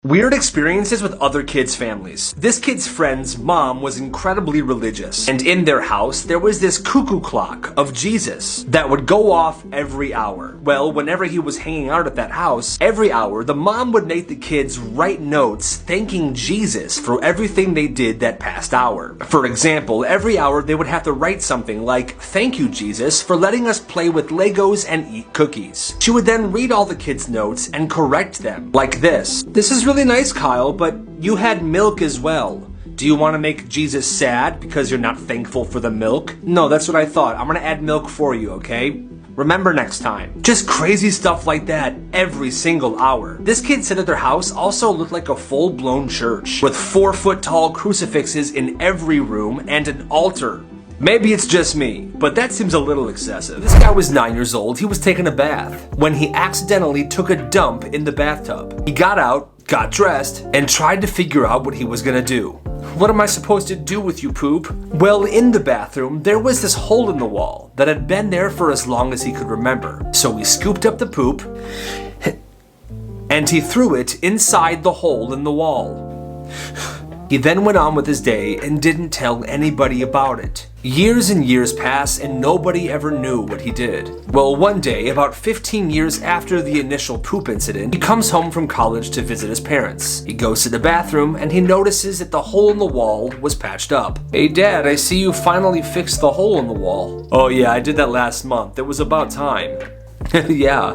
Weird experiences with other kids' families. This kid's friend's mom was incredibly religious, and in their house there was this cuckoo clock of Jesus that would go off every hour. Well, whenever he was hanging out at that house, every hour the mom would make the kids write notes thanking Jesus for everything they did that past hour. For example, every hour they would have to write something like, "Thank you, Jesus, for letting us play with Legos and eat cookies." She would then read all the kids' notes and correct them, like this. "This is really nice, Kyle, but you had milk as well. Do you want to make Jesus sad because you're not thankful for the milk?" "No, that's what I thought. I'm gonna add milk for you, okay? Remember next time." Just crazy stuff like that every single hour. This kid said that their house also looked like a full-blown church, with 4-foot-tall crucifixes in every room and an altar. Maybe it's just me, but that seems a little excessive. This guy was 9 years old. He was taking a bath when he accidentally took a dump in the bathtub. He got out, got dressed, and tried to figure out what he was gonna do. "What am I supposed to do with you, poop?" Well, in the bathroom, there was this hole in the wall that had been there for as long as he could remember. So he scooped up the poop, and he threw it inside the hole in the wall. He then went on with his day and didn't tell anybody about it. Years and years pass and nobody ever knew what he did. Well, one day, about 15 years after the initial poop incident, he comes home from college to visit his parents. He goes to the bathroom and he notices that the hole in the wall was patched up. "Hey Dad, I see you finally fixed the hole in the wall." "Oh yeah, I did that last month. It was about time." Yeah.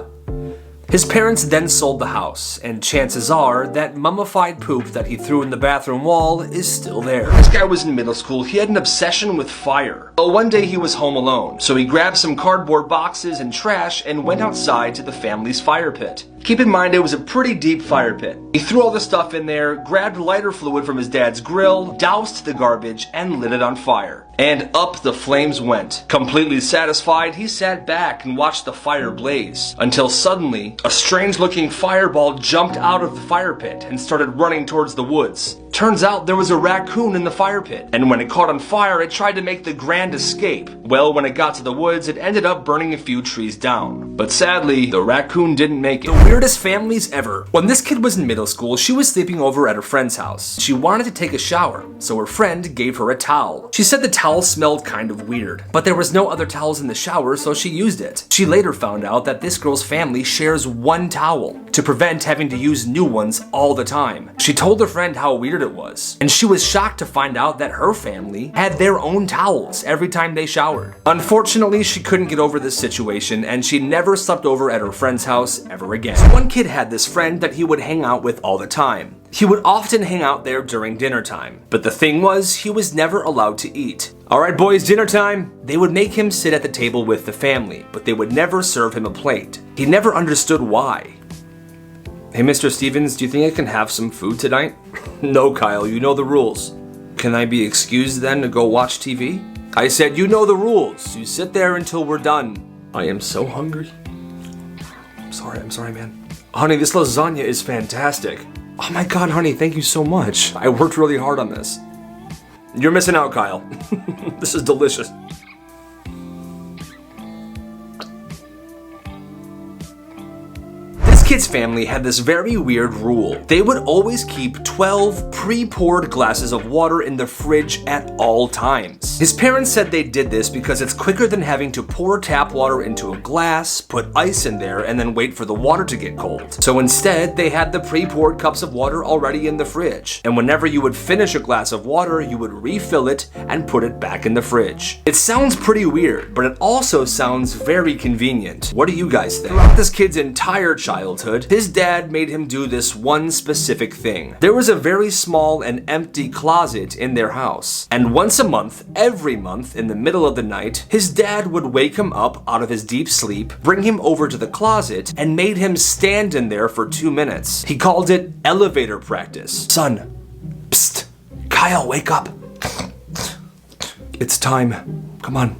His parents then sold the house, and chances are that mummified poop that he threw in the bathroom wall is still there. This guy was in middle school. He had an obsession with fire. Well, one day he was home alone, so he grabbed some cardboard boxes and trash and went outside to the family's fire pit. Keep in mind, it was a pretty deep fire pit. He threw all the stuff in there, grabbed lighter fluid from his dad's grill, doused the garbage, and lit it on fire. And up the flames went. Completely satisfied, he sat back and watched the fire blaze, until suddenly, a strange-looking fireball jumped out of the fire pit and started running towards the woods. Turns out there was a raccoon in the fire pit, and when it caught on fire, it tried to make the grand escape. Well, when it got to the woods, it ended up burning a few trees down. But sadly, the raccoon didn't make it. The weirdest families ever. When this kid was in middle school, she was sleeping over at her friend's house. She wanted to take a shower, so her friend gave her a towel. She said the towel smelled kind of weird, but there was no other towels in the shower, so she used it. She later found out that this girl's family shares one towel to prevent having to use new ones all the time. She told her friend how weird it was, and she was shocked to find out that her family had their own towels every time they showered. Unfortunately, she couldn't get over this situation, and she never slept over at her friend's house ever again. So one kid had this friend that he would hang out with all the time. He would often hang out there during dinner time, but the thing was, he was never allowed to eat. "Alright boys, dinner time!" They would make him sit at the table with the family, but they would never serve him a plate. He never understood why. "Hey Mr. Stevens, do you think I can have some food tonight?" "No, Kyle, you know the rules." "Can I be excused then to go watch TV?" "I said you know the rules. You sit there until we're done." "I am so hungry." I'm sorry, man. "Honey, this lasagna is fantastic." "Oh my god, honey, thank you so much. I worked really hard on this." "You're missing out, Kyle." "This is delicious." This kid's family had this very weird rule. They would always keep 12 pre-poured glasses of water in the fridge at all times. His parents said they did this because it's quicker than having to pour tap water into a glass, put ice in there, and then wait for the water to get cold. So instead, they had the pre-poured cups of water already in the fridge. And whenever you would finish a glass of water, you would refill it and put it back in the fridge. It sounds pretty weird, but it also sounds very convenient. What do you guys think? Throughout this kid's entire childhood, his dad made him do this one specific thing. There was a very small and empty closet in their house. And once a month, every month, in the middle of the night, his dad would wake him up out of his deep sleep, bring him over to the closet, and made him stand in there for 2 minutes. He called it elevator practice. "Son, psst, Kyle, wake up. It's time. Come on."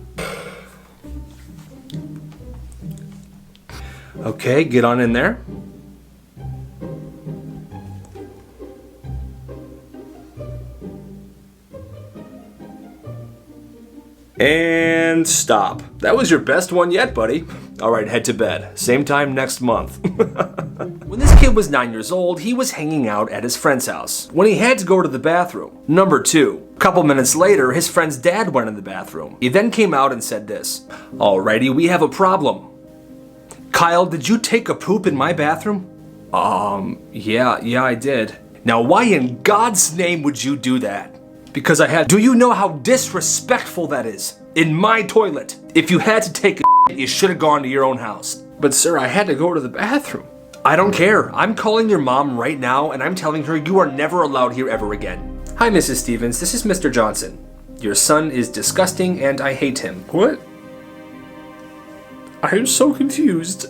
"Okay, get on in there." And stop. That was your best one yet, buddy. All right, head to bed. Same time next month. When this kid was 9 years old, he was hanging out at his friend's house when he had to go to the bathroom. Number 2. A couple minutes later, his friend's dad went in the bathroom. He then came out and said this: "Alrighty, we have a problem. Kyle, did you take a poop in my bathroom?" Yeah, I did." "Now why in God's name would you do that?" "Because I had." "Do you know how disrespectful that is? In my toilet. If you had to take a shit, you should have gone to your own house." "But sir, I had to go to the bathroom." "I don't care. I'm calling your mom right now and I'm telling her you are never allowed here ever again." "Hi, Mrs. Stevens. This is Mr. Johnson. Your son is disgusting and I hate him." What? I'm so confused.